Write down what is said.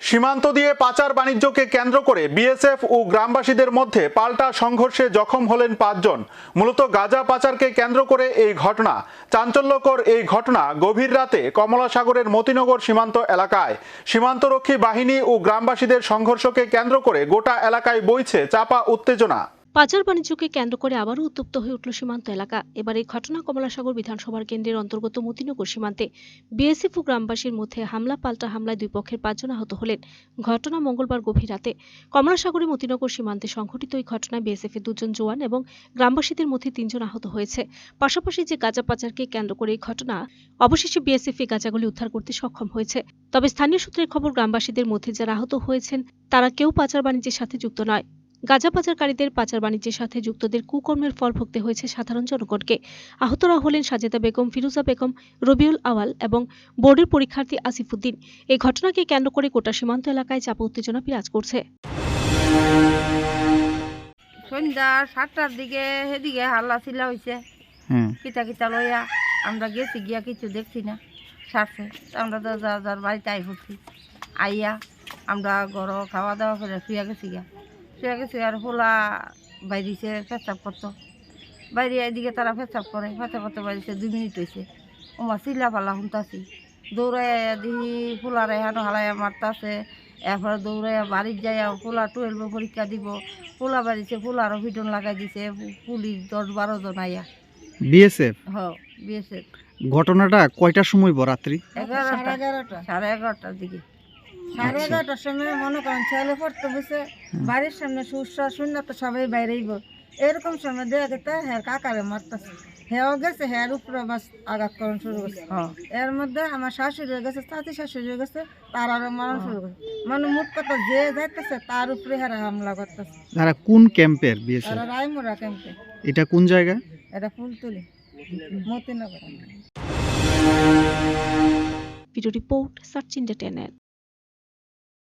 সীমান্ত দিয়ে পাচার বাণিজ্যকে কেন্দ্র করে বিএসএফ ও গ্রামবাসীদের মধ্যে পাল্টা সংঘর্ষে জখম হলেন ৫ জন। মূলত গাঁজা পাচারকে কেন্দ্র করে এই ঘটনা। চাঞ্চল্যকর এই ঘটনা গভীর রাতে কমলাসাগরের মতিনগর সীমান্ত এলাকায়। সীমান্তরক্ষী বাহিনী ও গ্রামবাসীদের সংঘর্ষকে কেন্দ্র করে গোটা এলাকায় বইছে চাপা উত্তেজনা। পাচার বাণিজ্যকে কেন্দ্র করে আবারও উত্তপ্ত হয়ে উঠল সীমান্ত এলাকা। এবার এই ঘটনা কমলাসাগর বিধানসভার কেন্দ্রের অন্তর্গত মতিনগর সীমান্তে। বিএসএফ ও গ্রামবাসীর মধ্যে হামলা পাল্টা হামলায় দুই পক্ষের ৫ জন আহত হলেন। ঘটনা মঙ্গলবার গভীর রাতে কমলাসাগরে মতিনগর সীমান্তে সংঘটিত এই ঘটনায় বিএসএফ এর ২ জন জওয়ান এবং গ্রামবাসীদের মধ্যে ৩ জন আহত হয়েছে। পাশাপাশি যে গাঁজা পাচারকে কেন্দ্র করে এই ঘটনা, অবশেষে বিএসএফ এই গাঁজাগুলি উদ্ধার করতে সক্ষম হয়েছে। তবে স্থানীয় সূত্রের খবর, গ্রামবাসীদের মধ্যে যারা আহত হয়েছেন তারা কেউ পাচার বাণিজ্যের সাথে যুক্ত নয়। গাঁজা পাচারকারীদের পাচার বাণিজ্যের সাথে যুক্তদের কুকর্মের ফল ভুগতে হয়েছে সাধারণ জনগণকে। আহতরা হলেন সাজেদা বেগম, ফিরোজা বেগম, রবিউল আওয়াল এবং বোর্ডের পরীক্ষার্থী আসিফউদ্দিন। এই ঘটনাকে কেন্দ্র করে গোটা সীমান্ত এলাকায় চাপা উত্তেজনা বিরাজ করছে। সন্ধ্যা ৭টার দিকে সেদিকে হাল্লা চিল্লা হয়েছে, কিতা কিতা লইয়া আমরা গেছি, গিয়া কিছু দেখছি না, সারছে। আমরা তো যার বাড়িতে আই পড়ছি, আইয়া আমরা ঘর খাওয়া দাওয়া করে শুয়ে গেছি আর হোলা বাইরেছে পেঁচাপ করতো, বাইরে এদিকে তারা পেঁচাপ করতে বাইরেছে। ২ মিনিট হয়েছে, ওমা চিল্লা পাল্লা শুনতাছি, দৌড়াইয়া দিহি ফুলার এখানো হালাইয়া মারতাছে। এরপরে দৌড়াইয়া বাড়ির যাইয়া ফুলা 12 পরীক্ষা দিব, ফুলা বাড়িছে, ফুলারও ভিডন লাগাই দিছে পুলিশ ১০-১২ জন আইয়া। BSF BSF. ঘটনাটা কয়টার সময় রাত্রি? 11টার দিকে। 11:30টার সময় মনে করেন ছেলে পড়তে বসে, বাড়ির সামনে সুরসা শূন্য তো সবাই বাইরেইব, এরকম সময় দেখা গেছে হ্যাঁ কাকারে মারতেছে, হ্যাঁ গেছে, হ্যাঁ উপরে বাস আঘাত করানো শুরু করছে। এর মধ্যে আমার শাশুড়ি হয়ে গেছে, চাচি শাশুড়ি হয়ে গেছে, তার আরো মারানো শুরু করছে। মানে মোট কথা যে যাইতেছে তার উপরে হারা হামলা করতেছে। তারা কোন ক্যাম্পের বিএসএফ? তারা রায়মুরা ক্যাম্পে। এটা কোন জায়গা? এটা Phultuli, Motinagar. Video report, Search India channel.